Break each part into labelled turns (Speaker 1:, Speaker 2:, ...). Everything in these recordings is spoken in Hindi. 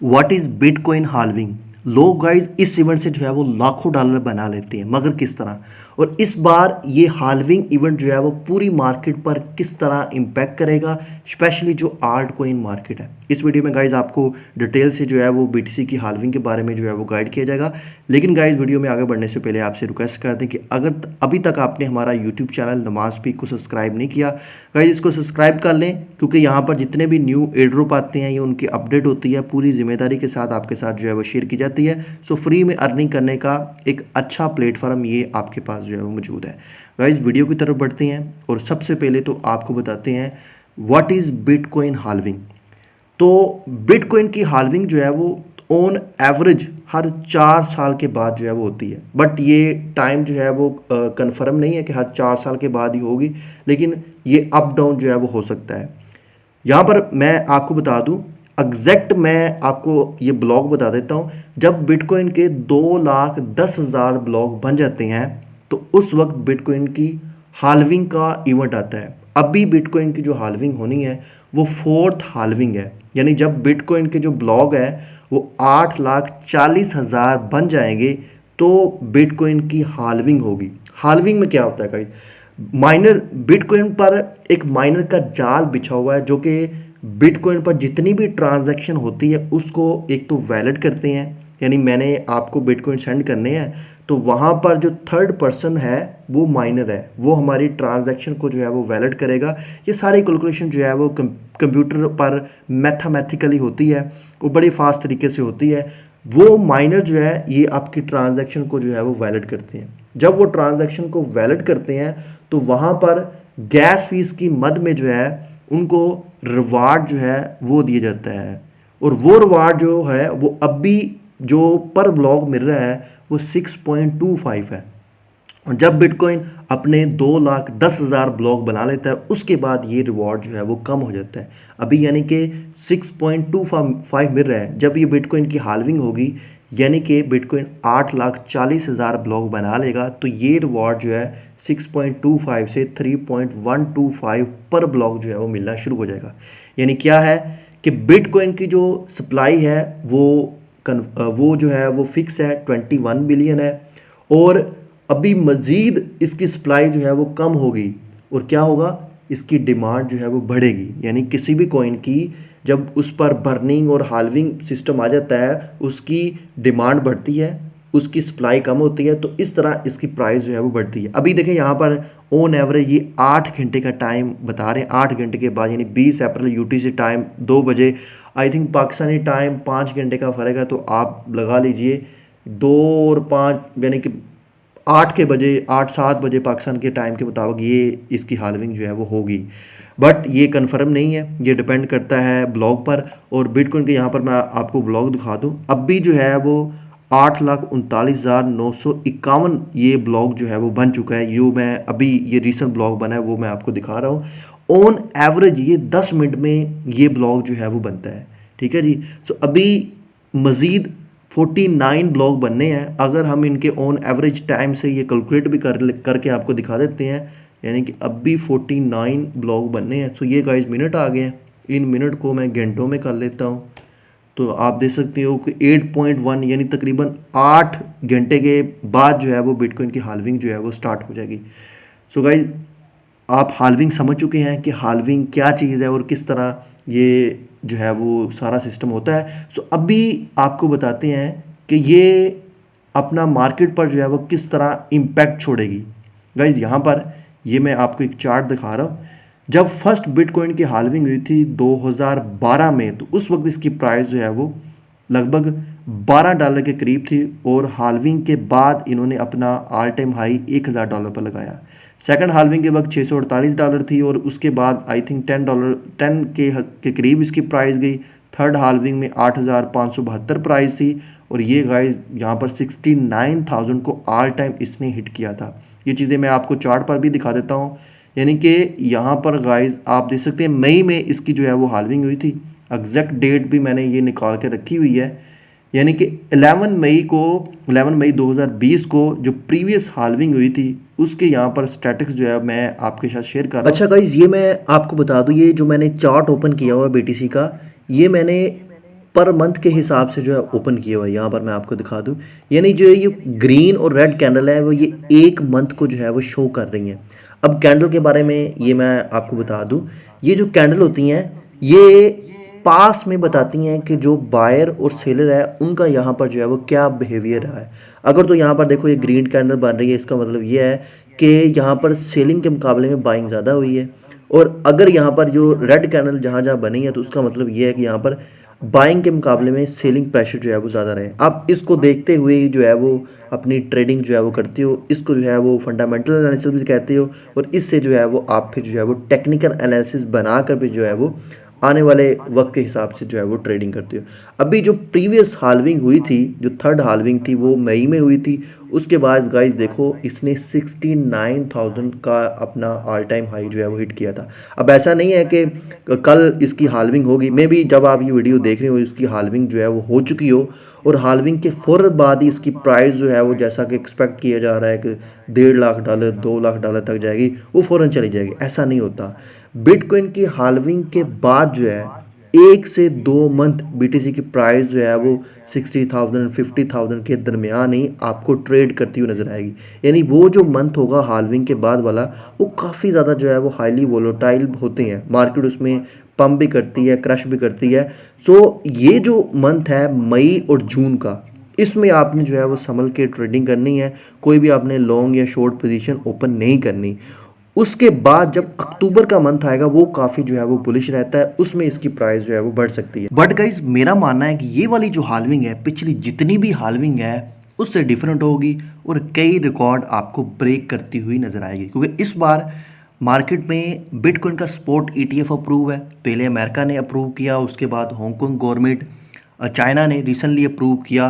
Speaker 1: What is bitcoin halving. लोग गाइज इस इवेंट से जो है वो लाखों डॉलर बना लेते हैं, मगर किस तरह। और इस बार ये हाल्विंग इवेंट जो है वो पूरी मार्केट पर किस तरह इम्पैक्ट करेगा, स्पेशली जो आर्ट कोइन मार्केट है। इस वीडियो में गाइज आपको डिटेल से जो है वो बीटीसी की हाल्विंग के बारे में जो है वो गाइड किया जाएगा। लेकिन गाइज वीडियो में आगे बढ़ने से पहले आपसे रिक्वेस्ट करते हैं कि अगर अभी तक आपने हमारा यूट्यूब चैनल नमाज पीक को सब्सक्राइब नहीं किया, गाइज इसको सब्सक्राइब कर लें, क्योंकि यहाँ पर जितने भी न्यू एयर ड्रॉप आते हैं ये उनकी अपडेट होती है, पूरी जिम्मेदारी के साथ आपके साथ जो है वो शेयर की जाती है। सो फ्री में अर्निंग करने का एक अच्छा प्लेटफॉर्म ये आपके पास जो है वो मौजूद है। गाइज वीडियो की तरफ बढ़ते हैं और सबसे पहले तो आपको बताते हैं व्हाट इज़ बिटकॉइन हाल्विंग। तो बिटकॉइन की हाल्विंग जो है वो ऑन एवरेज हर 4 साल के बाद जो है वो होती है, बट ये टाइम जो है वो कंफर्म नहीं है कि हर 4 साल के बाद ही होगी, लेकिन ये अप डाउन जो है वो हो सकता है। यहाँ पर मैं आपको बता दूँ एग्जैक्ट, मैं आपको ये ब्लॉक बता देता हूँ। जब बिटकॉइन के 2,10,000 ब्लॉक बन जाते हैं तो उस वक्त बिटकॉइन की हाल्विंग का इवेंट आता है। अभी बिटकॉइन की जो हाल्विंग होनी है वो 4th हाल्विंग है, यानी जब बिटकॉइन के जो ब्लॉक है वो 8,40,000 बन जाएंगे तो बिटकॉइन की हाल्विंग होगी। हाल्विंग में क्या होता है भाई, माइनर बिटकॉइन पर एक माइनर का जाल बिछा हुआ है जो कि बिटकॉइन पर जितनी भी ट्रांजैक्शन होती है उसको एक तो वैलिड करते हैं, यानी मैंने आपको बिटकॉइन सेंड करने हैं तो वहाँ पर जो थर्ड पर्सन है वो माइनर है, वो हमारी ट्रांजैक्शन को जो है वो वैलिड करेगा। ये सारी कैलकुलेशन जो है वो कंप्यूटर पर मैथमेटिकली होती है, वो बड़ी फास्ट तरीके से होती है। वो माइनर जो है ये आपकी ट्रांजैक्शन को जो है वो वैलिड करते हैं। जब वो ट्रांजैक्शन को वैलिड करते हैं तो वहाँ पर गैस फीस की मद में जो है उनको रिवार्ड जो है वो दिया जाता है, और वो रिवार्ड जो है वो अभी जो पर ब्लॉक मिल रहा है वो 6.25 है। और जब बिटकॉइन अपने 2,10,000 ब्लॉक बना लेता है उसके बाद ये रिवॉर्ड जो है वो कम हो जाता है। अभी यानी कि 6.25 मिल रहा है, जब ये बिटकॉइन की हाल्विंग होगी यानी कि बिटकॉइन 8,40,000 ब्लॉक बना लेगा तो ये रिवॉर्ड जो है 6.25 से 3.125 पर ब्लॉक जो है वो मिलना शुरू हो जाएगा। यानी क्या है कि बिटकॉइन की जो सप्लाई है वो जो है वो फिक्स है 21 बिलियन है, और अभी मज़ीद इसकी सप्लाई जो है वो कम होगी और क्या होगा, इसकी डिमांड जो है वो बढ़ेगी। यानी किसी भी कॉइन की जब उस पर बर्निंग और हाल्विंग सिस्टम आ जाता है उसकी डिमांड बढ़ती है, उसकी सप्लाई कम होती है, तो इस तरह इसकी प्राइस जो है वो बढ़ती है। अभी देखें यहाँ पर ऑन एवरेज ये 8 घंटे का टाइम बता रहे हैं। 8 घंटे के बाद यानी 20 अप्रैल यूटीसी टाइम 2 बजे, आई थिंक पाकिस्तानी टाइम 5 घंटे का फ़र्क है, तो आप लगा लीजिए 2 और 5 यानी कि 8 बजे पाकिस्तान के टाइम के मुताबिक ये इसकी हाल्विंग जो है वो होगी। बट ये कंफर्म नहीं है, ये डिपेंड करता है ब्लॉक पर। और बिटकॉइन के यहाँ पर मैं आपको ब्लॉक दिखा दूँ, अभी जो है वो 8,39,951 ये ब्लॉक जो है वो बन चुका है। मैं अभी ये रीसेंट ब्लॉक बना है वो मैं आपको दिखा रहा हूँ। ऑन एवरेज ये 10 मिनट में ये ब्लॉक जो है वो बनता है, ठीक है जी। सो अभी मज़ीद 49 ब्लॉक बनने हैं। अगर हम इनके ऑन एवरेज टाइम से ये कैलकुलेट भी करके आपको दिखा देते हैं, यानी कि अभी 49 ब्लॉक बनने हैं। सो ये गाइस मिनट आ गए हैं, इन मिनट को मैं घंटों में कर लेता हूँ तो आप देख सकते हो कि 8.1 यानी तकरीबन 8 घंटे के बाद जो है वो बिटकॉइन की हाल्विंग जो है वो स्टार्ट हो जाएगी। सो गाइस आप हाल्विंग समझ चुके हैं कि हाल्विंग क्या चीज़ है और किस तरह ये जो है वो सारा सिस्टम होता है। सो अभी आपको बताते हैं कि ये अपना मार्केट पर जो है वो किस तरह इम्पैक्ट छोड़ेगी। गाइज यहाँ पर ये मैं आपको एक चार्ट दिखा रहा हूँ। जब फर्स्ट बिटकॉइन की हाल्विंग हुई थी 2012 में, तो उस वक्त इसकी प्राइस जो है वो लगभग $12 के करीब थी, और हाल्विंग के बाद इन्होंने अपना ऑल टाइम हाई $1,000 पर लगाया। सेकंड हाल्विंग के वक्त $648 थी, और उसके बाद आई थिंक $10 के करीब इसकी प्राइस गई। थर्ड हाल्विंग में 8,572 प्राइस थी, और ये गाइस यहाँ पर 69,000 को ऑल टाइम इसने हिट किया था। ये चीज़ें मैं आपको चार्ट पर भी दिखा देता हूँ। यानी कि यहाँ पर गाइस आप देख सकते हैं मई में इसकी जो है वो हाल्विंग हुई थी। एग्जैक्ट डेट भी मैंने ये निकाल के रखी हुई है, यानी कि 11 मई 2020 को जो प्रीवियस हाल्विंग हुई थी उसके यहाँ पर स्टैटिक्स जो है मैं आपके साथ शेयर कर रहा हूँ। अच्छा गाइज ये मैं आपको बता दूँ, ये जो मैंने चार्ट ओपन किया हुआ है बीटीसी का, ये मैंने पर मंथ के हिसाब से जो है ओपन किया हुआ है। यहाँ पर मैं आपको दिखा दूँ, यानी जो ये ग्रीन और रेड कैंडल है वो ये एक मंथ को जो है वो शो कर रही हैं। अब कैंडल के बारे में ये मैं आपको बता दूँ, ये जो कैंडल होती हैं ये पास में बताती हैं कि जो बायर और सेलर है उनका यहाँ पर जो है वो क्या बिहेवियर रहा है। अगर तो यहाँ पर देखो ये ग्रीन कैंडल बन रही है, इसका मतलब ये है कि यहाँ पर सेलिंग के मुकाबले में बाइंग ज़्यादा हुई है। और अगर यहाँ पर जो रेड कैंडल जहाँ जहाँ बनी है तो उसका मतलब ये है कि यहाँ पर बाइंग के मुकाबले में सेलिंग प्रेशर जो है वो ज़्यादा रहे। आप इसको देखते हुए ही जो है वो अपनी ट्रेडिंग जो है वो करते हो, इसको जो है वो फंडामेंटल एनालिसिस भी कहते हो। और इससे जो है वो आप फिर जो है वो टेक्निकल एनालिसिस बनाकर भी जो है वो आने वाले वक्त के हिसाब से जो है वो ट्रेडिंग करते हो। अभी जो प्रीवियस हाल्विंग हुई थी, जो थर्ड हाल्विंग थी वो मई में हुई थी। उसके बाद गाइस देखो इसने 69,000 का अपना ऑल टाइम हाई जो है वो हिट किया था। अब ऐसा नहीं है कि कल इसकी हाल्विंग होगी, मे बी जब आप ये वीडियो देख रहे हो इसकी हाल्विंग जो है वो हो चुकी हो और हाल्विंग के फ़ौरन बाद ही इसकी प्राइस जो है वो जैसा कि एक्सपेक्ट किया जा रहा है कि $1.5 $2 लाख तक जाएगी, वो फ़ौरन चली जाएगी। ऐसा नहीं होता। बिटकॉइन की हाल्विंग के बाद जो है 1 से 2 मंथ बीटीसी की प्राइस जो है वो 60,000 50,000 के दरमियान ही आपको ट्रेड करती हुई नज़र आएगी। यानी वो जो मंथ होगा हाल्विंग के बाद वाला वो काफ़ी ज़्यादा जो है वो हाईली वोलेटाइल होते हैं। मार्केट उसमें पंप भी करती है, क्रश भी करती है। सो ये जो मंथ है मई और जून का, इसमें आपने जो है वो संभल के ट्रेडिंग करनी है। कोई भी आपने लॉन्ग या शॉर्ट पोजीशन ओपन नहीं करनी। उसके बाद जब अक्टूबर का मंथ आएगा वो काफ़ी जो है वो बुलिश रहता है, उसमें इसकी प्राइस जो है वो बढ़ सकती है। बट गाइज मेरा मानना है कि ये वाली जो हाल्विंग है पिछली जितनी भी हाल्विंग है उससे डिफरेंट होगी और कई रिकॉर्ड आपको ब्रेक करती हुई नजर आएगी। क्योंकि इस बार मार्केट में बिटकॉइन का स्पॉट ETF अप्रूव है। पहले अमेरिका ने अप्रूव किया, उसके बाद हांगकांग गवर्नमेंट, चाइना ने रिसेंटली अप्रूव किया।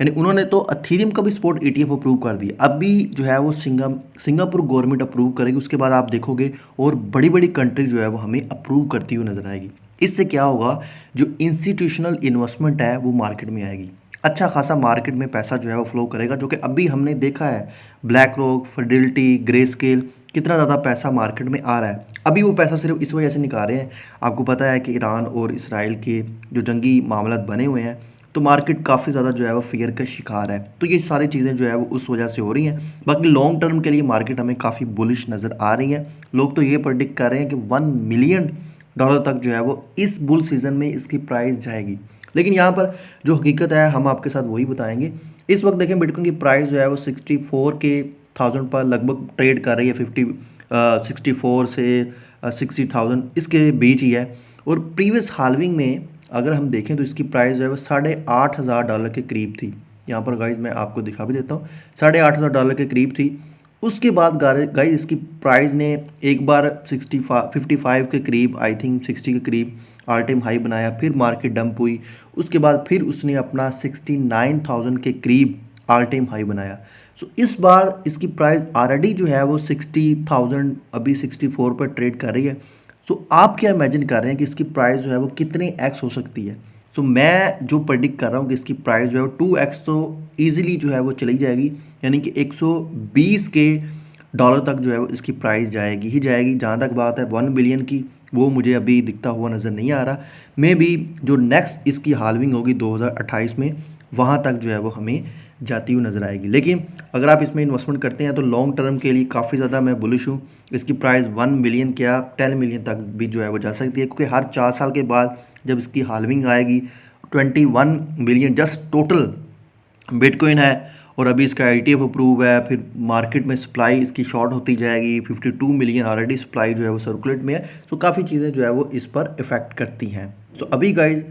Speaker 1: यानी उन्होंने तो अथीरियम का भी स्पॉट ETF अप्रूव कर दिया। अभी जो है वो सिंगापुर गवर्नमेंट अप्रूव करेगी। उसके बाद आप देखोगे और बड़ी बड़ी कंट्री जो है वो हमें अप्रूव करती हुई नजर आएगी। इससे क्या होगा, जो इंस्टीट्यूशनल इन्वेस्टमेंट है वो मार्केट में आएगी। अच्छा खासा मार्केट में पैसा जो है वो फ्लो करेगा, जो कि अभी हमने देखा है black rock, Fidelity, grey scale, कितना ज़्यादा पैसा मार्केट में आ रहा है। अभी वो पैसा सिर्फ इस वजह से निकाल रहे हैं, आपको पता है कि ईरान और इसराइल के जो जंगी मामलात बने हुए हैं तो मार्केट काफ़ी ज़्यादा जो है वो फियर का शिकार है। तो ये सारी चीज़ें जो है वो उस वजह से हो रही हैं। बाकी लॉन्ग टर्म के लिए मार्केट हमें काफ़ी बुलिश नज़र आ रही है। लोग तो ये प्रेडिक्ट कर रहे हैं कि $1 मिलियन तक जो है वो इस बुल सीज़न में इसकी प्राइस जाएगी। लेकिन यहाँ पर जो हकीकत है हम आपके साथ वही बताएंगे। इस वक्त देखें बिटकॉइन की प्राइस जो है वो 64,000 पर लगभग ट्रेड कर रही है। 64 से 60,000 इसके बीच ही है। और प्रीवियस हाल्विंग में अगर हम देखें तो इसकी प्राइस जो है वो $8,500 के करीब थी। यहाँ पर गाइज मैं आपको दिखा भी देता हूँ, $8,500 के करीब थी। उसके बाद गाइज इसकी प्राइस ने एक बार 55 के करीब, आई थिंक 60 के करीब ऑल टाइम हाई बनाया, फिर मार्केट डंप हुई। उसके बाद फिर उसने अपना 69,000 के करीब ऑल टाइम हाई बनाया। सो इस बार इसकी प्राइस ऑलरेडी जो है वो 60,000 अभी 64 पर ट्रेड कर रही है। सो आप क्या इमेजिन कर रहे हैं कि इसकी प्राइस जो है वो कितने एक्स हो सकती है। सो मैं जो प्रेडिक्ट कर रहा हूँ कि इसकी प्राइस जो है वो 2x तो ईजिली जो है वो चली जाएगी। यानी कि 120 के डॉलर तक जो है वो इसकी प्राइस जाएगी ही जाएगी। जहाँ तक बात है 1 बिलियन की, वो मुझे अभी दिखता हुआ नज़र नहीं आ रहा। मे बी जो नेक्स्ट इसकी हाल्विंग होगी 2028 में, वहाँ तक जो है वो हमें जाती हुई नज़र आएगी। लेकिन अगर आप इसमें इन्वेस्टमेंट करते हैं तो लॉन्ग टर्म के लिए काफ़ी ज़्यादा मैं बुलिश हूँ। इसकी प्राइस 1 मिलियन क्या 10 मिलियन तक भी जो है वो जा सकती है। क्योंकि हर 4 साल के बाद जब इसकी हाल्विंग आएगी 21 मिलियन जस्ट टोटल बिटकॉइन है। और अभी इसका ETF अप्रूव है, फिर मार्केट में सप्लाई इसकी शॉर्ट होती जाएगी। 52 मिलियन ऑलरेडी सप्लाई जो है वो सर्कुलेट में है। तो काफ़ी चीज़ें जो है वो इस पर इफ़ेक्ट करती हैं। तो अभी गाइज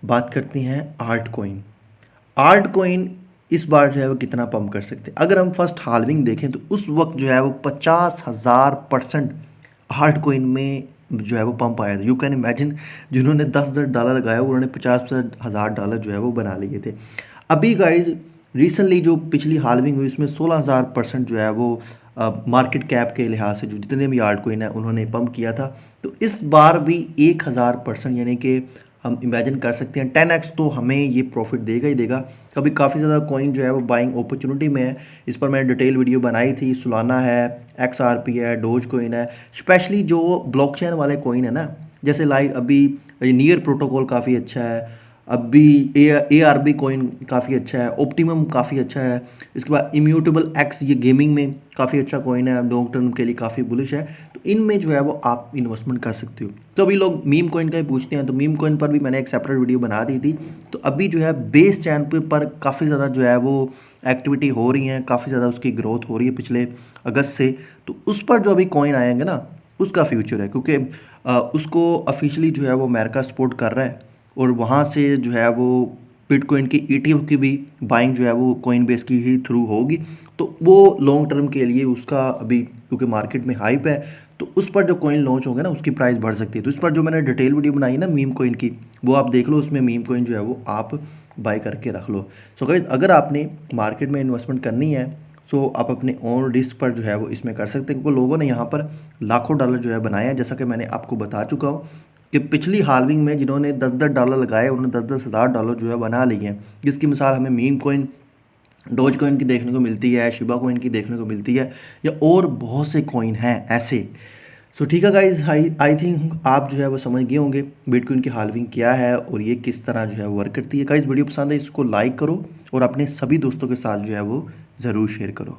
Speaker 1: बात करते हैं आल्ट कोइन। आल्ट कोइन इस बार जो है वो कितना पंप कर सकते हैं। अगर हम फर्स्ट हाल्विंग देखें तो उस वक्त जो है वो 50,000% आल्ट कोइन में जो है वो पंप आया था। यू कैन इमेजिन, जिन्होंने $10,000 लगाया उन्होंने $50,000 जो है वो बना लिए थे। अभी गाइज रिसेंटली जो पिछली हाल्विंग हुई उसमें 16,000% जो है वो मार्केट कैप के लिहाज से जो जितने भी आल्ट कोइन है उन्होंने पंप किया था। तो इस बार भी 1,000% यानी कि हम इमेजिन कर सकते हैं 10x तो हमें ये प्रॉफिट देगा ही देगा। कभी काफ़ी ज़्यादा कॉइन जो है वो बाइंग अपॉर्चुनिटी में है। इस पर मैंने डिटेल वीडियो बनाई थी। सोलाना है, XRP है, डोज कोइन है। स्पेशली जो ब्लॉकचेन वाले कॉइन है ना, जैसे लाइक अभी नियर प्रोटोकॉल काफ़ी अच्छा है, अभी ए आर बी कॉइन काफ़ी अच्छा है, ऑप्टिमम काफ़ी अच्छा है। इसके बाद इम्यूटेबल एक्स, ये गेमिंग में काफ़ी अच्छा कॉइन है, लॉन्ग टर्म के लिए काफ़ी बुलिश है। तो इनमें जो है वो आप इन्वेस्टमेंट कर सकते हो। तो अभी लोग मीम कॉइन का ही पूछते हैं, तो मीम कॉइन पर भी मैंने एक सेपरेट वीडियो बना दी थी। तो अभी जो है बेस चैनल पर काफ़ी ज़्यादा जो है वो एक्टिविटी हो रही है, काफ़ी ज़्यादा उसकी ग्रोथ हो रही है पिछले अगस्त से। तो उस पर जो अभी कॉइन आएंगे ना, उसका फ्यूचर है, क्योंकि उसको ऑफिशियली जो है वो अमेरिका सपोर्ट कर रहा है। और वहाँ से जो है वो बिटकॉइन की ईटीएफ की भी बाइंग जो है वो कॉइन बेस की ही थ्रू होगी। तो वो लॉन्ग टर्म के लिए उसका अभी, क्योंकि मार्केट में हाइप है, तो उस पर जो कॉइन लॉन्च होंगे ना उसकी प्राइस बढ़ सकती है। तो इस पर जो मैंने डिटेल वीडियो बनाई ना मीम कॉइन की, वो आप देख लो, उसमें मीम कॉइन जो है वो आप बाय करके रख लो। सो गाइस, अगर आपने मार्केट में इन्वेस्टमेंट करनी है, सो आप अपने ओन रिस्क पर जो है वो इसमें कर सकते हैं, क्योंकि लोगों ने यहाँ पर लाखों डॉलर जो है बनाए हैं। जैसा कि मैंने आपको बता चुका हूँ कि पिछली हाल्विंग में जिन्होंने 10-10 डॉलर लगाए, उन्होंने 10-10 हज़ार डॉलर जो है बना लिए हैं। जिसकी मिसाल हमें मीम कॉइन, डोज कॉइन की देखने को मिलती है, शिबा कॉइन की देखने को मिलती है, या और बहुत से कॉइन हैं ऐसे। सो ठीक है गाइज, आई थिंक आप जो है वो समझ गए होंगे बिटकॉइन की हाल्विंग क्या है और ये किस तरह जो है वर्क करती है। गाइज, वीडियो पसंद है इसको लाइक करो और अपने सभी दोस्तों के साथ जो है वो ज़रूर शेयर करो।